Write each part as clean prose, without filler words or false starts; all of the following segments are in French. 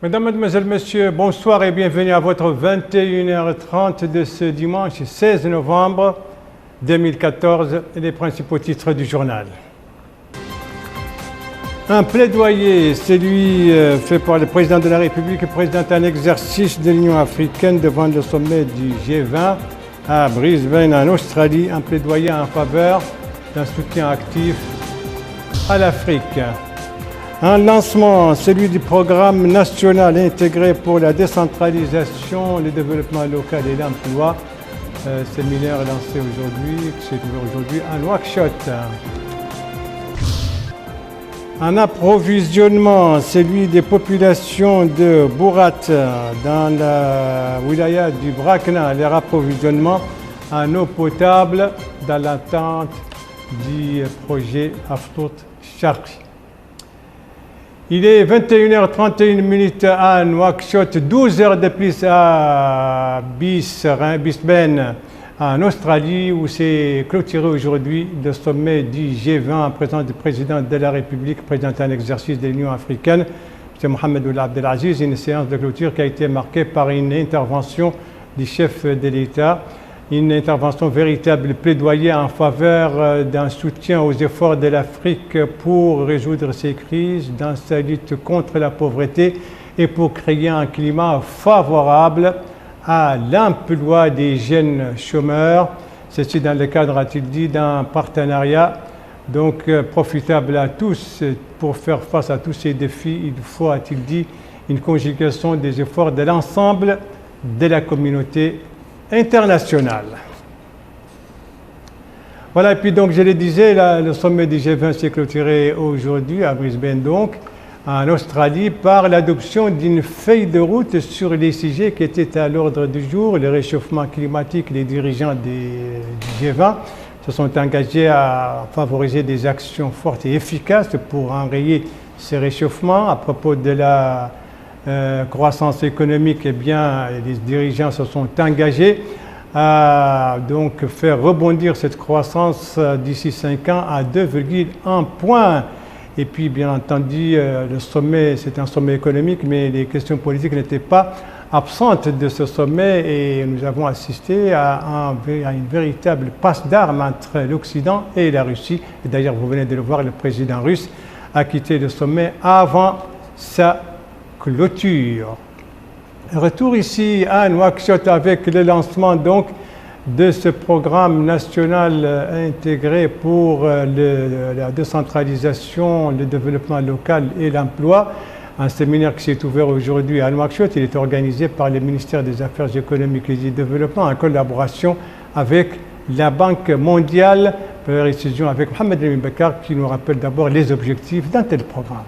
Mesdames, Mademoiselles, Messieurs, bonsoir et bienvenue à votre 21h30 de ce dimanche 16 novembre 2014 et les principaux titres du journal. Un plaidoyer, celui fait par le président de la République et président en exercice de l'Union africaine devant le sommet du G20 à Brisbane en Australie, un plaidoyer en faveur d'un soutien actif à l'Afrique. Un lancement, celui du programme national intégré pour la décentralisation, le développement local et l'emploi. Séminaire lancé aujourd'hui, qui s'est ouvert aujourd'hui à Nouakchott. Un approvisionnement, celui des populations de Bourat dans la wilaya du Brakna, leur approvisionnement en eau potable dans l'attente du projet Aftout Sharqi. Il est 21h31 à Nouakchott, 12 heures de plus à Brisbane, en Australie, où s'est clôturé aujourd'hui le sommet du G20 en présence du président de la République, président en exercice de l'Union africaine, M. Mohamed Ould Abdelaziz, une séance de clôture qui a été marquée par une intervention du chef de l'État, une intervention véritable plaidoyer en faveur d'un soutien aux efforts de l'Afrique pour résoudre ces crises, dans sa lutte contre la pauvreté et pour créer un climat favorable à l'emploi des jeunes chômeurs. Ceci dans le cadre, a-t-il dit, d'un partenariat donc profitable à tous. Pour faire face à tous ces défis, il faut, a-t-il dit, une conjugaison des efforts de l'ensemble de la communauté internationale. Voilà, et puis donc je le disais, le sommet du G20 s'est clôturé aujourd'hui à Brisbane, donc en Australie, par l'adoption d'une feuille de route sur les sujets qui étaient à l'ordre du jour, le réchauffement climatique. Les dirigeants du G20 se sont engagés à favoriser des actions fortes et efficaces pour enrayer ces réchauffements. À propos de la croissance économique, eh bien, les dirigeants se sont engagés à donc faire rebondir cette croissance d'ici 5 ans à 2,1 points. Et puis, bien entendu, le sommet, c'est un sommet économique, mais les questions politiques n'étaient pas absentes de ce sommet et nous avons assisté à une véritable passe d'armes entre l'Occident et la Russie. Et d'ailleurs, vous venez de le voir, le président russe a quitté le sommet avant sa clôture. Retour ici à Nouakchott avec le lancement donc de ce programme national intégré pour la décentralisation, le développement local et l'emploi. Un séminaire qui s'est ouvert aujourd'hui à Nouakchott. Il est organisé par le ministère des Affaires économiques et du Développement en collaboration avec la Banque mondiale. Précision avec Mohamed Lamine Bakar qui nous rappelle d'abord les objectifs d'un tel programme.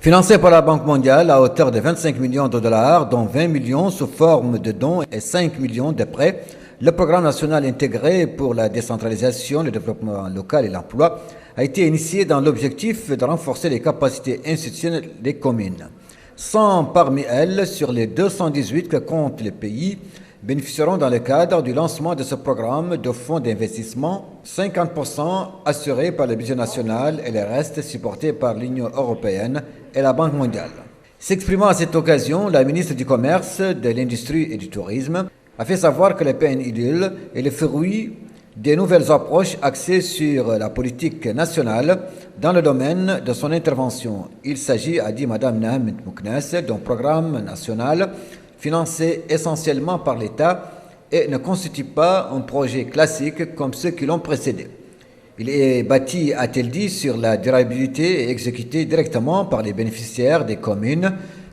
Financé par la Banque mondiale à hauteur de 25 millions de dollars, dont 20 millions sous forme de dons et 5 millions de prêts, le programme national intégré pour la décentralisation, le développement local et l'emploi a été initié dans l'objectif de renforcer les capacités institutionnelles des communes. 100 parmi elles sur les 218 que comptent les pays bénéficieront dans le cadre du lancement de ce programme de fonds d'investissement, 50% assurés par le budget national et le reste supporté par l'Union européenne et la Banque mondiale. S'exprimant à cette occasion, la ministre du Commerce, de l'Industrie et du Tourisme a fait savoir que le PNIDIL est le fruit des nouvelles approches axées sur la politique nationale dans le domaine de son intervention. Il s'agit, a dit Mme Nahem Mouknes, d'un programme national financé essentiellement par l'État et ne constitue pas un projet classique comme ceux qui l'ont précédé. Il est bâti, a-t-elle dit, sur la durabilité et exécuté directement par les bénéficiaires des communes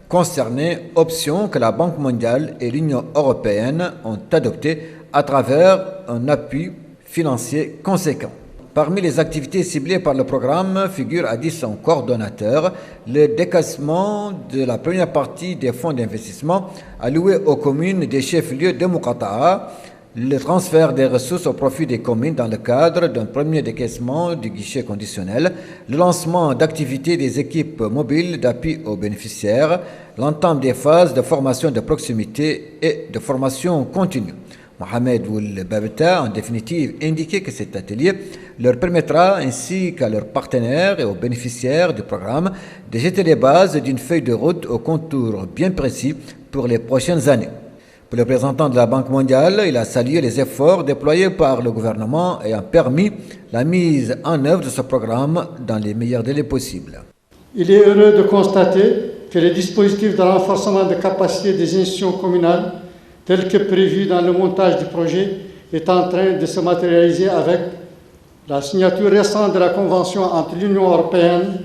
concernées, option que la Banque mondiale et l'Union européenne ont adoptée à travers un appui financier conséquent. Parmi les activités ciblées par le programme figure, a dit son coordonnateur, le décaissement de la première partie des fonds d'investissement alloués aux communes des chefs-lieux de Muqata'a, le transfert des ressources au profit des communes dans le cadre d'un premier décaissement du guichet conditionnel, le lancement d'activités des équipes mobiles d'appui aux bénéficiaires, l'entame des phases de formation de proximité et de formation continue. Mohamed Ould Babeta, en définitive, indiqué que cet atelier leur permettra, ainsi qu'à leurs partenaires et aux bénéficiaires du programme, de jeter les bases d'une feuille de route aux contours bien précis pour les prochaines années. Pour le représentant de la Banque mondiale, il a salué les efforts déployés par le gouvernement ayant permis la mise en œuvre de ce programme dans les meilleurs délais possibles. Il est heureux de constater que le dispositif de renforcement de capacité des institutions communales, tel que prévu dans le montage du projet, est en train de se matérialiser avec la signature récente de la convention entre l'Union européenne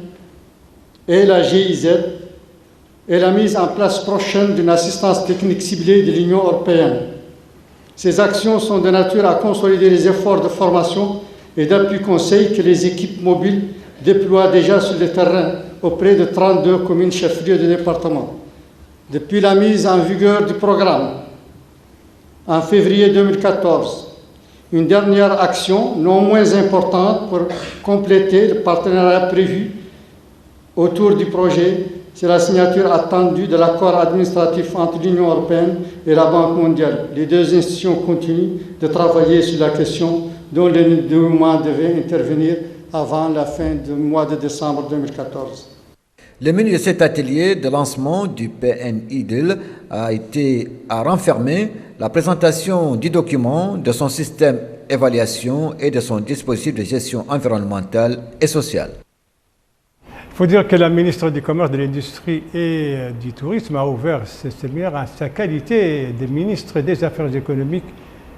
et la GIZ et la mise en place prochaine d'une assistance technique ciblée de l'Union européenne. Ces actions sont de nature à consolider les efforts de formation et d'appui conseil que les équipes mobiles déploient déjà sur le terrain auprès de 32 communes chefs-lieux de département. Depuis la mise en vigueur du programme, en février 2014, une dernière action non moins importante pour compléter le partenariat prévu autour du projet, c'est la signature attendue de l'accord administratif entre l'Union européenne et la Banque mondiale. Les deux institutions continuent de travailler sur la question dont le dénouement devait intervenir avant la fin du mois de décembre 2014. Le menu de cet atelier de lancement du PNIDL a été à renfermer la présentation du document, de son système d'évaluation et de son dispositif de gestion environnementale et sociale. Il faut dire que la ministre du Commerce, de l'Industrie et du Tourisme a ouvert ce séminaire en sa qualité de ministre des Affaires économiques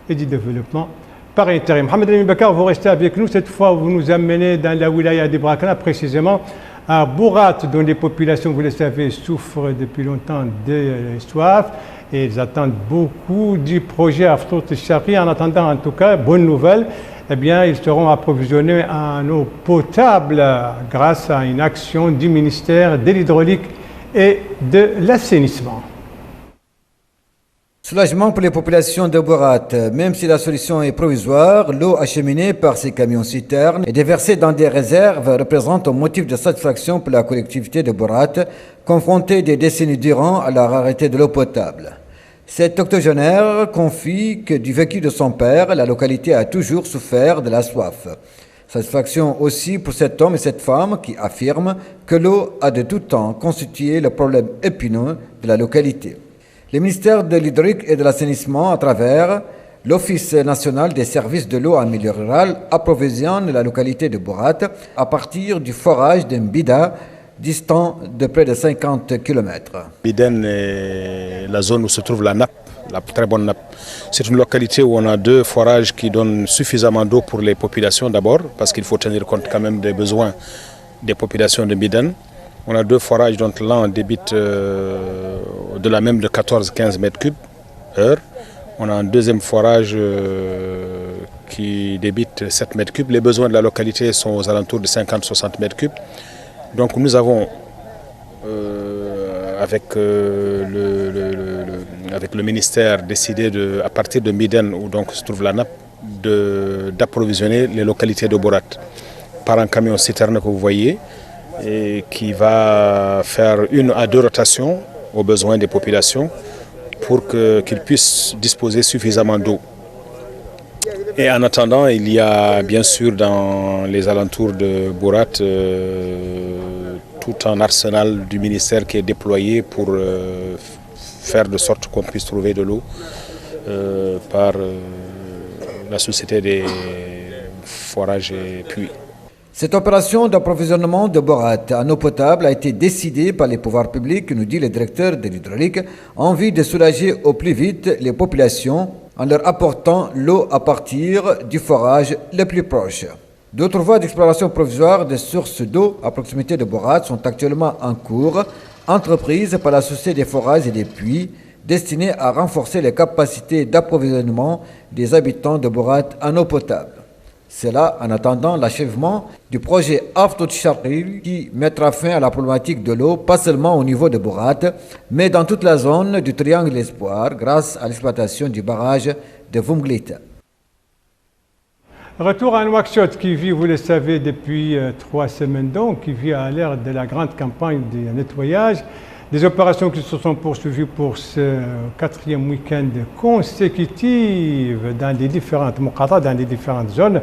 et du Développement par intérim. Mohamed Lamine Bakar, vous restez avec nous. Cette fois, vous nous amenez dans la wilaya de Brakna, précisément à Bourat, dont les populations, vous le savez, souffrent depuis longtemps de soif et ils attendent beaucoup du projet Aftout Chari. En attendant, en tout cas, bonne nouvelle, eh bien, ils seront approvisionnés en eau potable grâce à une action du ministère de l'Hydraulique et de l'Assainissement. Soulagement pour les populations de Bourat. Même si la solution est provisoire, l'eau acheminée par ces camions-citernes et déversée dans des réserves représente un motif de satisfaction pour la collectivité de Bourat, confrontée des décennies durant à la rareté de l'eau potable. Cet octogénaire confie que du vécu de son père, la localité a toujours souffert de la soif. Satisfaction aussi pour cet homme et cette femme qui affirment que l'eau a de tout temps constitué le problème épineux de la localité. Le ministère de l'Hydraulique et de l'Assainissement, à travers l'Office national des services de l'eau en milieu rural, approvisionne la localité de Bourat à partir du forage d'Mbida, distant de près de 50 km. Biden est la zone où se trouve la nappe, la très bonne nappe. C'est une localité où on a deux forages qui donnent suffisamment d'eau pour les populations d'abord, parce qu'il faut tenir compte quand même des besoins des populations de Biden. On a deux forages dont l'un débite de la même de 14-15 mètres cubes heure. On a un deuxième forage qui débite 7 mètres cubes. Les besoins de la localité sont aux alentours de 50-60 mètres cubes. Donc nous avons, avec le ministère, décidé à partir de Miden, où donc se trouve la nappe, d'approvisionner les localités de Bourat par un camion citerne que vous voyez, et qui va faire 1 à 2 rotations aux besoins des populations pour qu'ils puissent disposer suffisamment d'eau. Et en attendant, il y a bien sûr dans les alentours de Bourat tout un arsenal du ministère qui est déployé pour faire de sorte qu'on puisse trouver de l'eau par la société des forages et puits. Cette opération d'approvisionnement de Bourat en eau potable a été décidée par les pouvoirs publics, nous dit le directeur de l'hydraulique, en vue de soulager au plus vite les populations en leur apportant l'eau à partir du forage le plus proche. D'autres voies d'exploration provisoire des sources d'eau à proximité de Bourat sont actuellement en cours, entreprises par la Société des forages et des puits, destinées à renforcer les capacités d'approvisionnement des habitants de Bourat en eau potable. Cela en attendant l'achèvement du projet Aftout Chari qui mettra fin à la problématique de l'eau, pas seulement au niveau de Bourat, mais dans toute la zone du Triangle Espoir grâce à l'exploitation du barrage de Vumglita. Retour à Nouakchott qui vit, vous le savez, depuis 3 semaines donc, qui vit à l'ère de la grande campagne de nettoyage. Des opérations qui se sont poursuivies pour ce 4e week-end consécutif dans les différentes muqata, dans les différentes zones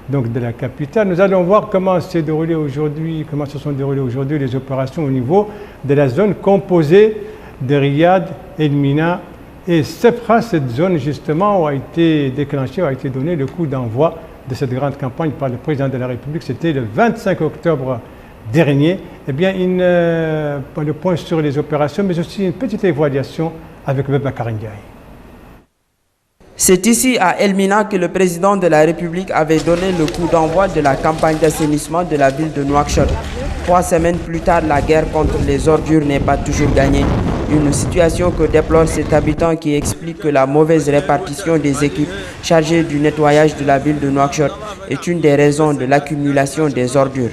donc de la capitale. Nous allons voir comment se sont déroulées aujourd'hui les opérations au niveau de la zone composée de Riyad, El Mina et Sebra. Cette zone justement a été déclenchée, a été donné le coup d'envoi de cette grande campagne par le président de la République. C'était le 25 octobre dernier. Eh bien, le point sur les opérations, mais aussi une petite évaluation avec Boubacar Ndiaye. C'est ici à El Mina que le président de la République avait donné le coup d'envoi de la campagne d'assainissement de la ville de Nouakchott. 3 semaines plus tard, la guerre contre les ordures n'est pas toujours gagnée. Une situation que déplore cet habitant qui explique que la mauvaise répartition des équipes chargées du nettoyage de la ville de Nouakchott est une des raisons de l'accumulation des ordures.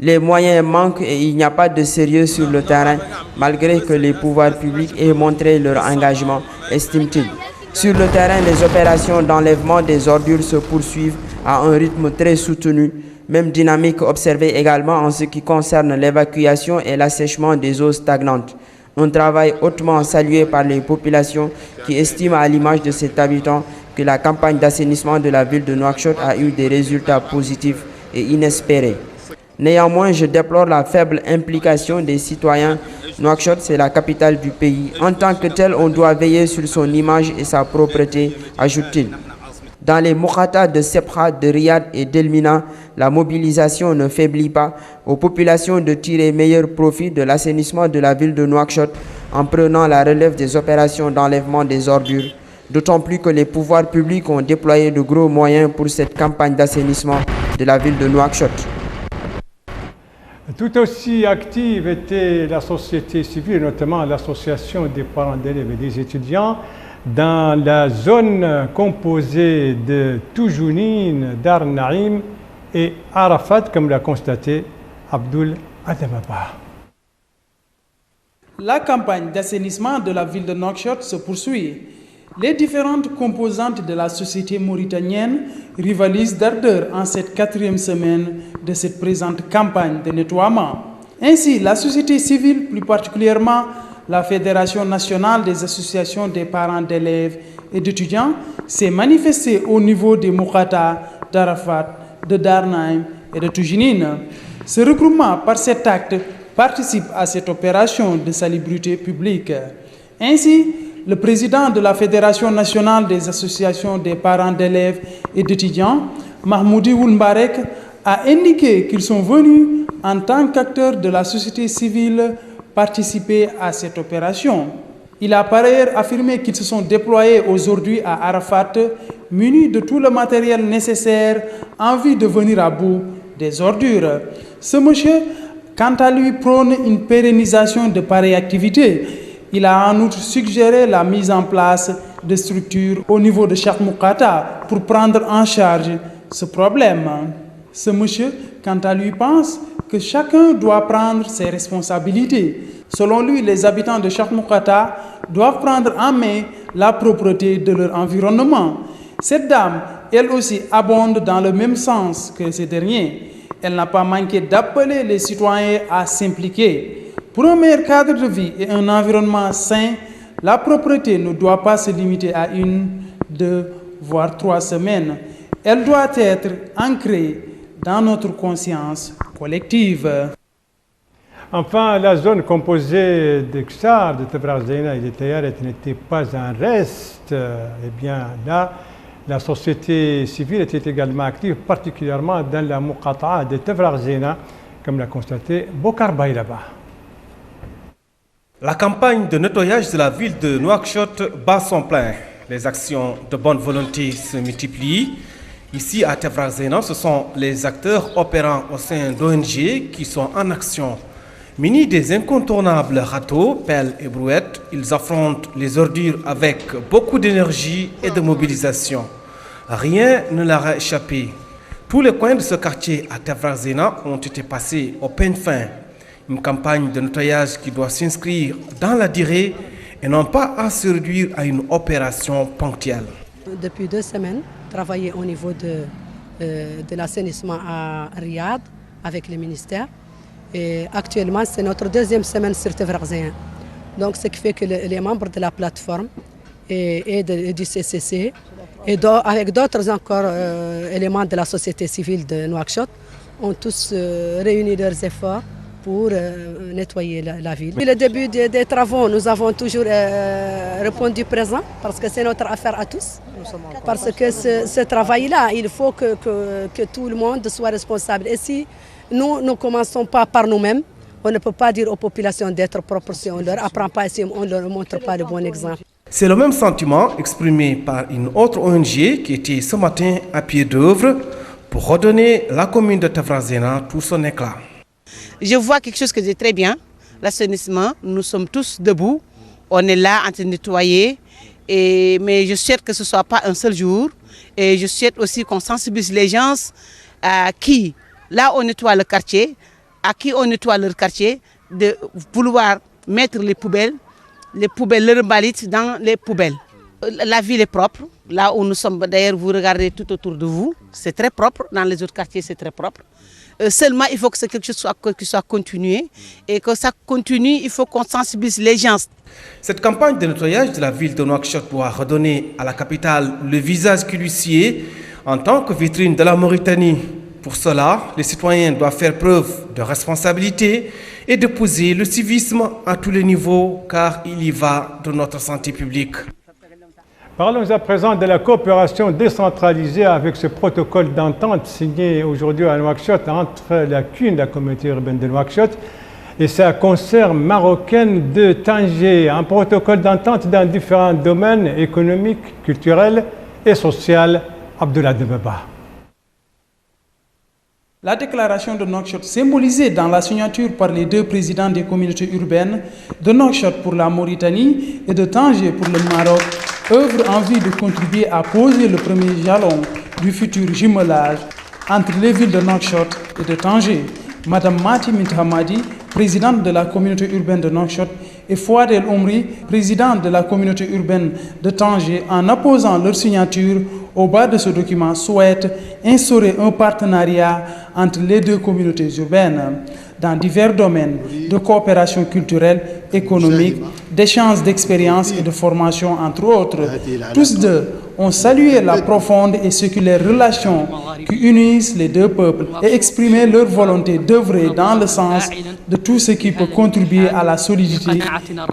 Les moyens manquent et il n'y a pas de sérieux sur le terrain, malgré que les pouvoirs publics aient montré leur engagement, estime-t-il. Sur le terrain, les opérations d'enlèvement des ordures se poursuivent à un rythme très soutenu, même dynamique observée également en ce qui concerne l'évacuation et l'assèchement des eaux stagnantes. Un travail hautement salué par les populations qui estiment à l'image de cet habitant que la campagne d'assainissement de la ville de Nouakchott a eu des résultats positifs et inespérés. Néanmoins, je déplore la faible implication des citoyens. Nouakchott, c'est la capitale du pays. En tant que tel, on doit veiller sur son image et sa propreté, ajoute-t-il. Dans les muqata de Sebra, de Riyad et d'El Mina, la mobilisation ne faiblit pas aux populations de tirer meilleur profit de l'assainissement de la ville de Nouakchott en prenant la relève des opérations d'enlèvement des ordures. D'autant plus que les pouvoirs publics ont déployé de gros moyens pour cette campagne d'assainissement de la ville de Nouakchott. Tout aussi active était la société civile, notamment l'association des parents d'élèves et des étudiants dans la zone composée de Toujounine, Dar Naïm et Arafat, comme l'a constaté Abdoul Adamaba. La campagne d'assainissement de la ville de Nouakchott se poursuit. Les différentes composantes de la société mauritanienne rivalisent d'ardeur en cette 4e semaine de cette présente campagne de nettoiement. Ainsi, la société civile, plus particulièrement la Fédération nationale des associations des parents d'élèves et d'étudiants, s'est manifestée au niveau des muqata d'Arafat, de Dar Naïm et de Toujounine. Ce regroupement, par cet acte, participe à cette opération de salubrité publique. Ainsi, le président de la Fédération nationale des associations des parents d'élèves et d'étudiants, Mahmoudi Oulmbarek, a indiqué qu'ils sont venus en tant qu'acteurs de la société civile participer à cette opération. Il a par ailleurs affirmé qu'ils se sont déployés aujourd'hui à Arafat, munis de tout le matériel nécessaire en vue de venir à bout des ordures. Ce monsieur, quant à lui, prône une pérennisation de pareille activité. Il a en outre suggéré la mise en place de structures au niveau de chaque muqata pour prendre en charge ce problème. Ce monsieur, quant à lui, pense que chacun doit prendre ses responsabilités. Selon lui, les habitants de chaque muqata doivent prendre en main la propreté de leur environnement. Cette dame, elle aussi, abonde dans le même sens que ces derniers. Elle n'a pas manqué d'appeler les citoyens à s'impliquer. Pour un meilleur cadre de vie et un environnement sain, la propreté ne doit pas se limiter à 1, 2, voire 3 semaines. Elle doit être ancrée dans notre conscience collective. Enfin, la zone composée de Ksar, de Tebrazena et de Tayaret n'était pas un reste. Eh bien, là, la société civile était également active, particulièrement dans la muqata'a de Tebrazena, comme l'a constaté Bokar Bayraba. La campagne de nettoyage de la ville de Nouakchott bat son plein. Les actions de bonne volonté se multiplient. Ici à Tebrazena, ce sont les acteurs opérant au sein d'ONG qui sont en action. Munis des incontournables râteaux, pelles et brouettes, ils affrontent les ordures avec beaucoup d'énergie et de mobilisation. Rien ne leur a échappé. Tous les coins de ce quartier à Tebrazena ont été passés au peigne fin. Une campagne de nettoyage qui doit s'inscrire dans la durée et non pas à se réduire à une opération ponctuelle. Depuis 2 semaines, travailler au niveau de l'assainissement à Riyad avec les ministères. Et actuellement, c'est notre 2e semaine sur Tebrazena. Donc ce qui fait que les membres de la plateforme et du CCC et avec d'autres encore éléments de la société civile de Nouakchott ont tous réuni leurs efforts pour nettoyer la ville. Depuis le début des travaux, nous avons toujours répondu présent parce que c'est notre affaire à tous. Parce que ce travail-là, il faut que tout le monde soit responsable. Et si nous ne commençons pas par nous-mêmes, on ne peut pas dire aux populations d'être propres si on ne leur apprend pas et si on ne leur montre pas le bon exemple. C'est le même sentiment exprimé par une autre ONG qui était ce matin à pied d'œuvre pour redonner la commune de Tavrazena tout son éclat. Je vois quelque chose que c'est très bien, l'assainissement. Nous sommes tous debout, on est là en train de nettoyer. Mais je souhaite que ce ne soit pas un seul jour. Et je souhaite aussi qu'on sensibilise les gens à qui, là on nettoie le quartier, à qui on nettoie leur quartier, de vouloir mettre les poubelles, leurs balites dans les poubelles. La ville est propre, là où nous sommes, d'ailleurs vous regardez tout autour de vous, c'est très propre, dans les autres quartiers c'est très propre. Seulement il faut que c'est quelque chose qui soit continué et que ça continue, il faut qu'on sensibilise les gens. Cette campagne de nettoyage de la ville de Nouakchott doit redonner à la capitale le visage qui lui sied en tant que vitrine de la Mauritanie. Pour cela, les citoyens doivent faire preuve de responsabilité et de poser le civisme à tous les niveaux car il y va de notre santé publique. Parlons à présent de la coopération décentralisée avec ce protocole d'entente signé aujourd'hui à Nouakchott entre la CUN, la communauté urbaine de Nouakchott, et sa consoeur marocaine de Tanger. Un protocole d'entente dans différents domaines économiques, culturels et sociaux. Abdoulaye Debeba. La déclaration de Nouakchott, symbolisée dans la signature par les deux présidents des communautés urbaines de Nouakchott pour la Mauritanie et de Tanger pour le Maroc, œuvre en vue de contribuer à poser le premier jalon du futur jumelage entre les villes de Nouakchott et de Tanger. Madame Mati Hamadi, présidente de la communauté urbaine de Nouakchott, et Fouad El Omri, président de la communauté urbaine de Tanger, en apposant leur signature au bas de ce document, souhaitent instaurer un partenariat entre les deux communautés urbaines dans divers domaines de coopération culturelle, économique, d'échange d'expériences et de formation, entre autres. Tous deux ont salué la profonde et séculaire relation qui unissent les deux peuples et exprimé leur volonté d'œuvrer dans le sens de tout ce qui peut contribuer à la solidité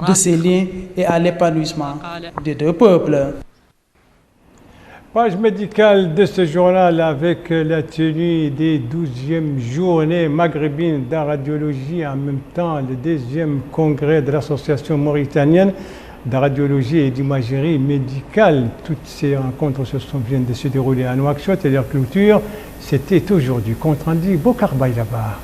de ces liens et à l'épanouissement des deux peuples. Page médicale de ce journal avec la tenue des 12e journées maghrébines de radiologie, en même temps le 2e congrès de l'association mauritanienne de radiologie et d'imagerie médicale. Toutes ces rencontres viennent de se dérouler à Nouakchott et leur clôture, c'était aujourd'hui. Compte rendu Bokar Baylaba.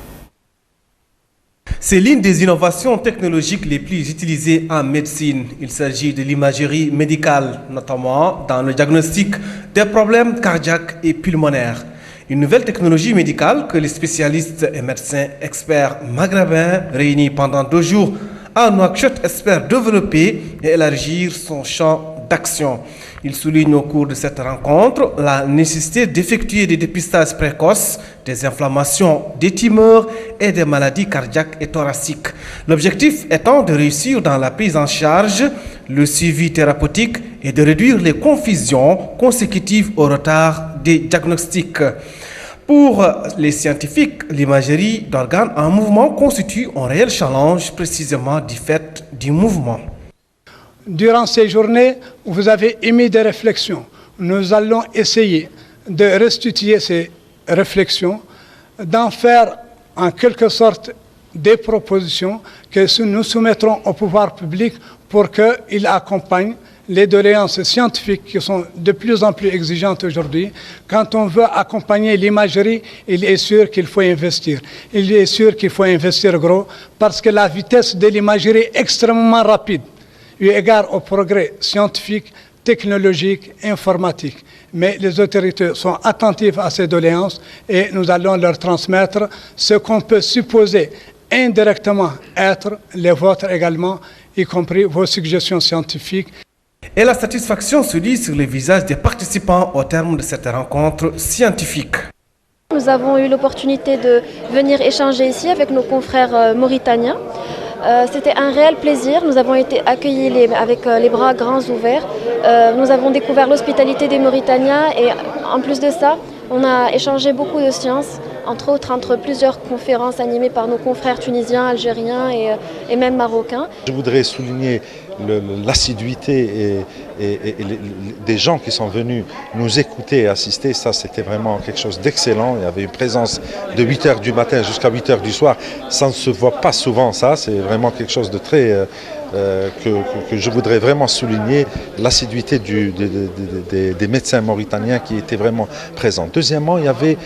C'est l'une des innovations technologiques les plus utilisées en médecine. Il s'agit de l'imagerie médicale, notamment dans le diagnostic des problèmes cardiaques et pulmonaires. Une nouvelle technologie médicale que les spécialistes et médecins experts maghrébins réunis pendant 2 jours à Nouakchott espèrent développer et élargir son champ d'action. Il souligne au cours de cette rencontre la nécessité d'effectuer des dépistages précoces des inflammations, des tumeurs et des maladies cardiaques et thoraciques. L'objectif étant de réussir dans la prise en charge, le suivi thérapeutique et de réduire les confusions consécutives au retard des diagnostics. Pour les scientifiques, l'imagerie d'organes en mouvement constitue un réel challenge précisément du fait du mouvement. Durant ces journées, vous avez émis des réflexions. Nous allons essayer de restituer ces réflexions, d'en faire en quelque sorte des propositions que nous soumettrons au pouvoir public pour qu'il accompagne les doléances scientifiques qui sont de plus en plus exigeantes aujourd'hui. Quand on veut accompagner l'imagerie, il est sûr qu'il faut investir. Il est sûr qu'il faut investir gros parce que la vitesse de l'imagerie est extrêmement rapide, eu égard au progrès scientifique, technologique, informatique. Mais les autorités sont attentives à ces doléances et nous allons leur transmettre ce qu'on peut supposer indirectement être les vôtres également, y compris vos suggestions scientifiques. Et la satisfaction se lit sur les visages des participants au terme de cette rencontre scientifique. Nous avons eu l'opportunité de venir échanger ici avec nos confrères mauritaniens C'était un réel plaisir. Nous avons été accueillis avec les bras grands ouverts. Nous avons découvert l'hospitalité des Mauritaniens et en plus de ça, on a échangé beaucoup de sciences, entre autres entre plusieurs conférences animées par nos confrères tunisiens, algériens et même marocains. Je voudrais souligner l'assiduité des gens qui sont venus nous écouter et assister. Ça, c'était vraiment quelque chose d'excellent. Il y avait une présence de 8h du matin jusqu'à 8h du soir. Ça ne se voit pas souvent, ça. C'est vraiment quelque chose de très... que je voudrais vraiment souligner, l'assiduité des médecins mauritaniens qui étaient vraiment présents. Deuxièmement, il y avait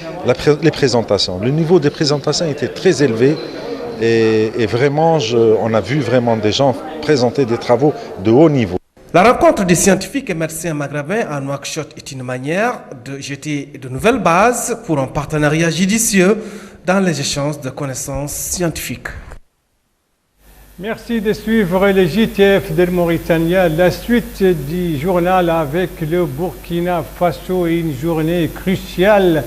les présentations. Le niveau des présentations était très élevé. Et vraiment, on a vu vraiment des gens présenter des travaux de haut niveau. La rencontre des scientifiques et médecins maghrébins à Nouakchott est une manière de jeter de nouvelles bases pour un partenariat judicieux dans les échanges de connaissances scientifiques. Merci de suivre les JTF de Mauritanie. La suite du journal avec le Burkina Faso et une journée cruciale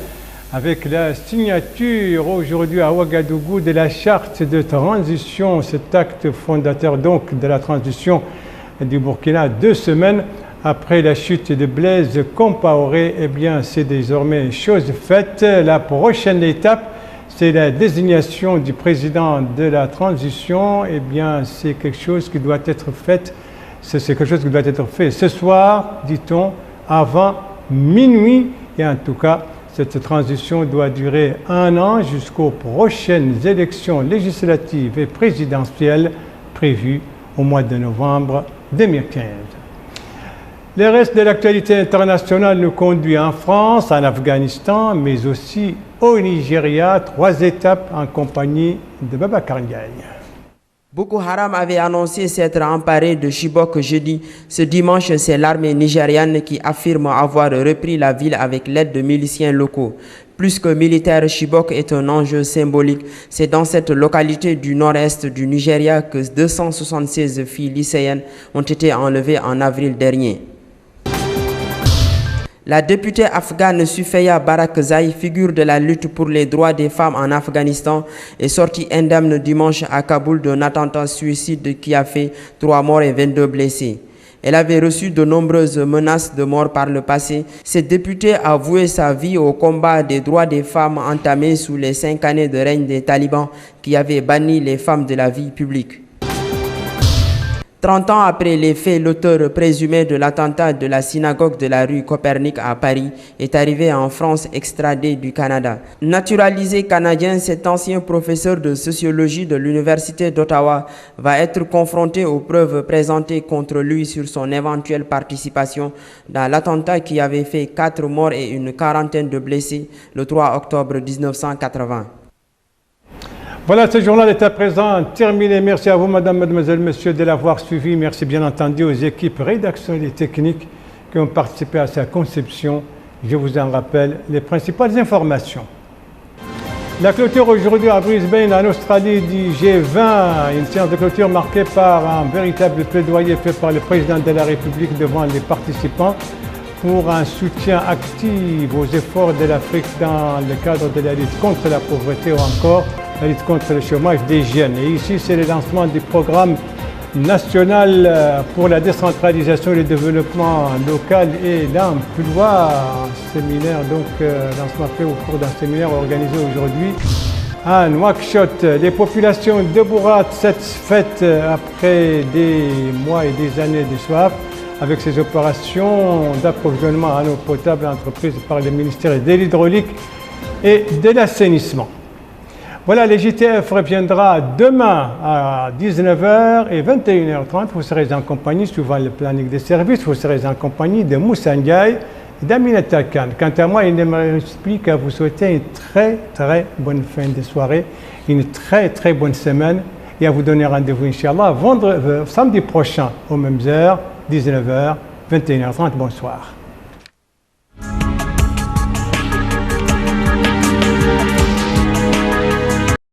avec la signature aujourd'hui à Ouagadougou de la charte de transition, cet acte fondateur donc de la transition du Burkina 2 semaines après la chute de Blaise Compaoré. Eh bien, c'est désormais chose faite. La prochaine étape, c'est la désignation du président de la transition. Eh bien, c'est quelque chose qui doit être fait. C'est quelque chose qui doit être fait ce soir, dit-on, avant minuit. Et en tout cas, cette transition doit durer 1 an jusqu'aux prochaines élections législatives et présidentielles prévues au mois de novembre 2015. Le reste de l'actualité internationale nous conduit en France, en Afghanistan, mais aussi au Nigeria. 3 étapes en compagnie de Babacar Ndiaye. Boko Haram avait annoncé s'être emparé de Chibok jeudi. Ce dimanche, c'est l'armée nigériane qui affirme avoir repris la ville avec l'aide de miliciens locaux. Plus que militaire, Chibok est un enjeu symbolique. C'est dans cette localité du nord-est du Nigeria que 276 filles lycéennes ont été enlevées en avril dernier. La députée afghane Sufeya Barakzai, figure de la lutte pour les droits des femmes en Afghanistan, est sortie indemne dimanche à Kaboul d'un attentat suicide qui a fait 3 morts et 22 blessés. Elle avait reçu de nombreuses menaces de mort par le passé. Cette députée a voué sa vie au combat des droits des femmes entamé sous les 5 années de règne des talibans qui avaient banni les femmes de la vie publique. 30 ans après les faits, l'auteur présumé de l'attentat de la synagogue de la rue Copernic à Paris est arrivé en France extradé du Canada. Naturalisé canadien, cet ancien professeur de sociologie de l'Université d'Ottawa va être confronté aux preuves présentées contre lui sur son éventuelle participation dans l'attentat qui avait fait 4 morts et une quarantaine de blessés le 3 octobre 1980. Voilà, ce journal est à présent terminé. Merci à vous, madame, mademoiselle, monsieur, de l'avoir suivi. Merci bien entendu aux équipes rédactionnelles et techniques qui ont participé à sa conception. Je vous en rappelle les principales informations. La clôture aujourd'hui à Brisbane, en Australie, du G20. Une séance de clôture marquée par un véritable plaidoyer fait par le président de la République devant les participants pour un soutien actif aux efforts de l'Afrique dans le cadre de la lutte contre la pauvreté ou encore la lutte contre le chômage des jeunes. Et ici, c'est le lancement du programme national pour la décentralisation et le développement local et l'emploi. Un séminaire, donc, lancement fait au cours d'un séminaire organisé aujourd'hui à Nouakchott. Les populations de Bourat satisfaites après des mois et des années de soif avec ces opérations d'approvisionnement en eau potable entreprises par le ministère de l'Hydraulique et de l'Assainissement. Voilà, les JTF reviendra demain à 19h et 21h30. Vous serez en compagnie, suivant le planning des services, vous serez en compagnie de Moussa Ndiaye et d'Aminata Khan. Quant à moi, il ne me reste plus qu'à vous souhaiter une très bonne fin de soirée, une très bonne semaine et à vous donner rendez-vous, Inch'Allah, samedi prochain aux mêmes heures, 19h, 21h30. Bonsoir.